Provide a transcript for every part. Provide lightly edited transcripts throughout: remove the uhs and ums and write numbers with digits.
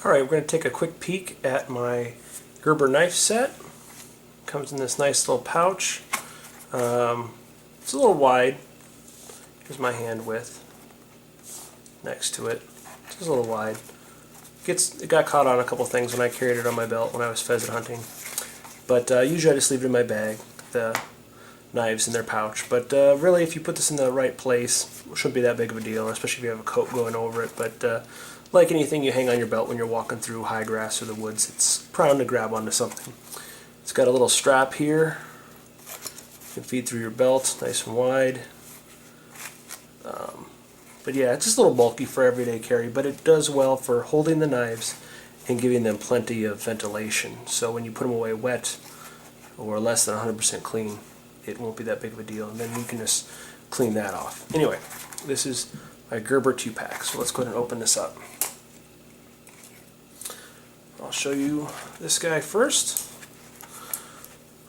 Alright, we're going to take a quick peek at my Gerber knife set. Comes in this nice little pouch. It's a little wide. Here's my hand width next to it. It's just a little wide. It got caught on a couple things when I carried it on my belt when I was pheasant hunting. But usually I just leave it in my bag, the knives in their pouch. But really, if you put this in the right place, it shouldn't be that big of a deal, especially if you have a coat going over it. But like anything you hang on your belt when you're walking through high grass or the woods, it's prone to grab onto something. It's got a little strap here. You can feed through your belt, nice and wide. But yeah, it's just a little bulky for everyday carry, but it does well for holding the knives and giving them plenty of ventilation. So when you put them away wet or less than 100% clean, it won't be that big of a deal, and then you can just clean that off. Anyway, this is my Gerber 2-pack, so let's go ahead and open this up. I'll show you this guy first.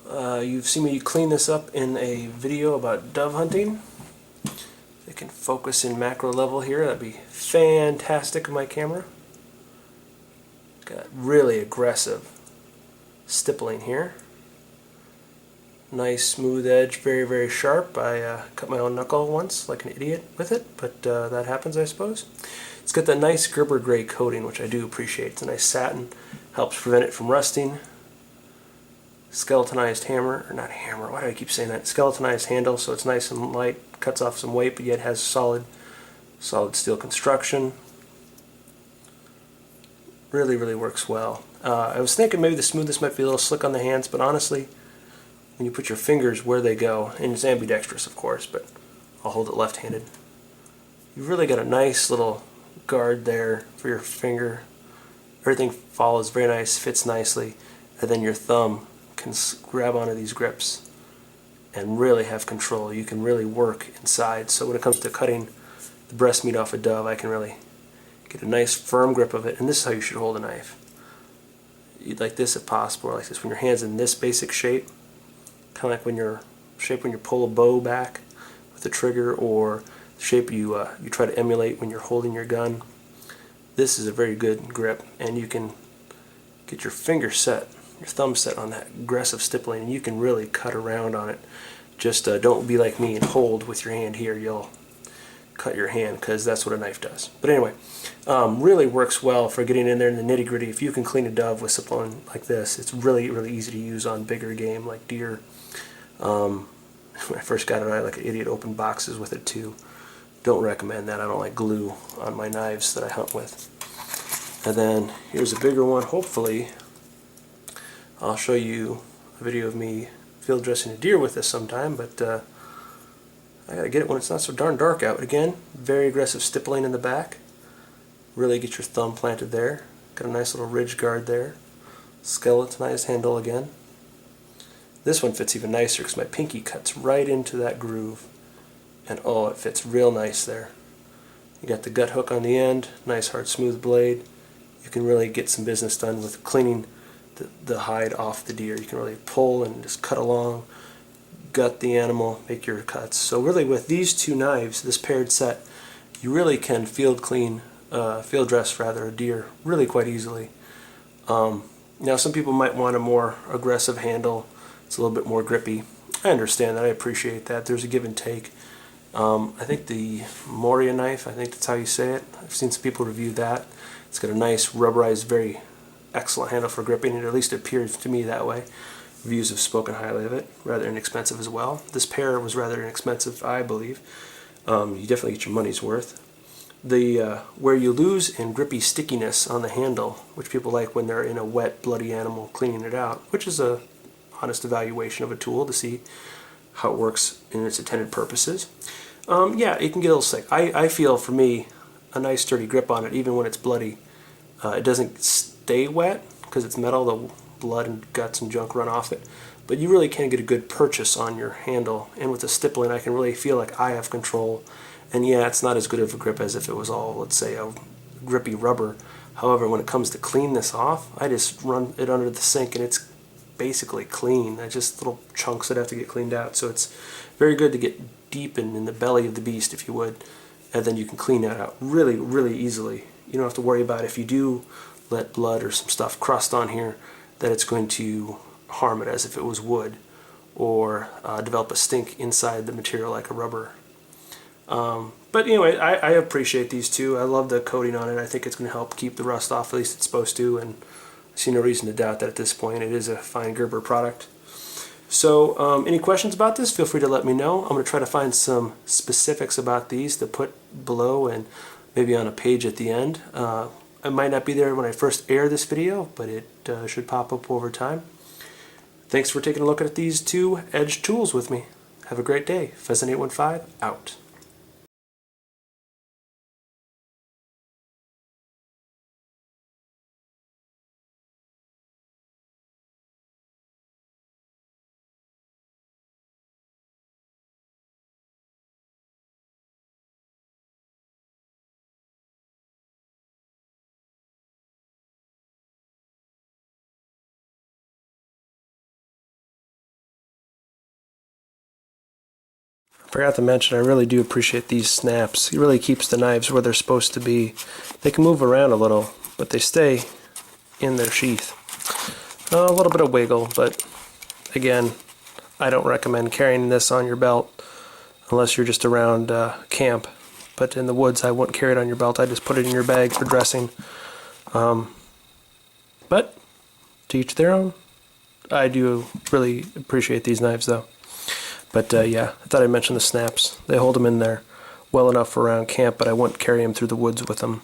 You've seen me clean this up in a video about dove hunting. It can focus in macro level here. That'd be fantastic on my camera. Got really aggressive stippling here. Nice smooth edge, very, very sharp. I cut my own knuckle once like an idiot with it, but that happens, I suppose. It's got that nice Gerber gray coating, which I do appreciate. It's a nice satin, helps prevent it from rusting. Skeletonized hammer, or not hammer, why do I keep saying that? Skeletonized handle, so it's nice and light, cuts off some weight, but yet has solid steel construction. Really, really works well. I was thinking maybe the smoothness might be a little slick on the hands, but honestly, when you put your fingers where they go, and it's ambidextrous of course, but I'll hold it left-handed, you've really got a nice little guard there for your finger. Everything follows very nice, fits nicely, and then your thumb can grab onto these grips and really have control. You can really work inside. So when it comes to cutting the breast meat off a dove, I can really get a nice firm grip of it. And this is how you should hold a knife. You'd like this if possible, or like this when your hand's in this basic shape, kind of like when you pull a bow back with the trigger, or the shape you try to emulate when you're holding your gun. This is a very good grip, and you can get your finger set, your thumb set on that aggressive stippling, and you can really cut around on it. Just don't be like me and hold with your hand here. You'll cut your hand, because that's what a knife does. But anyway, really works well for getting in there in the nitty-gritty. If you can clean a dove with something like this, it's really, really easy to use on bigger game like deer. When I first got it, I like an idiot opened boxes with it too. Don't recommend that. I don't like glue on my knives that I hunt with. And then here's a bigger one. Hopefully I'll show you a video of me field dressing a deer with this sometime, but I gotta get it when it's not so darn dark out. Again, very aggressive stippling in the back. Really get your thumb planted there. Got a nice little ridge guard there. Skeletonized handle again. This one fits even nicer because my pinky cuts right into that groove, and oh, it fits real nice there. You got the gut hook on the end, nice hard smooth blade. You can really get some business done with cleaning the hide off the deer. You can really pull and just cut along, gut the animal, make your cuts. So really with these two knives, this paired set, you really can field dress a deer really quite easily. Now some people might want a more aggressive handle. It's a little bit more grippy. I understand that. I appreciate that. There's a give and take. I think the Moria knife, I think that's how you say it. I've seen some people review that. It's got a nice rubberized, very excellent handle for gripping, and at least it appears to me that way. Reviews have spoken highly of it. Rather inexpensive as well. This pair was rather inexpensive, I believe. You definitely get your money's worth. Where you lose in grippy stickiness on the handle, which people like when they're in a wet, bloody animal cleaning it out, which is a honest evaluation of a tool to see how it works in its intended purposes. Yeah, it can get a little sick. I feel, for me, a nice sturdy grip on it, even when it's bloody. It doesn't stay wet because it's metal. The blood and guts and junk run off it. But you really can get a good purchase on your handle, and with the stippling, I can really feel like I have control. And yeah, it's not as good of a grip as if it was all, let's say, a grippy rubber. However, when it comes to clean this off, I just run it under the sink and it's basically clean. Just little chunks that have to get cleaned out. So it's very good to get deep in the belly of the beast, if you would, and then you can clean that out really, really easily. You don't have to worry about if you do let blood or some stuff crust on here, that it's going to harm it as if it was wood, or develop a stink inside the material like a rubber. But anyway, I appreciate these two. I love the coating on it. I think it's going to help keep the rust off, at least it's supposed to, and I see no reason to doubt that at this point. It is a fine Gerber product. So any questions about this, feel free to let me know. I'm going to try to find some specifics about these to put below and maybe on a page at the end. I might not be there when I first air this video, but it should pop up over time. Thanks for taking a look at these two edge tools with me. Have a great day. Pheasant815 out. Forgot to mention, I really do appreciate these snaps. It really keeps the knives where they're supposed to be. They can move around a little, but they stay in their sheath. A little bit of wiggle, but again, I don't recommend carrying this on your belt unless you're just around camp. But in the woods, I wouldn't carry it on your belt. I just put it in your bag for dressing. But to each their own. I do really appreciate these knives, though. But yeah, I thought I'd mention the snaps. They hold them in there well enough for around camp, but I wouldn't carry them through the woods with them.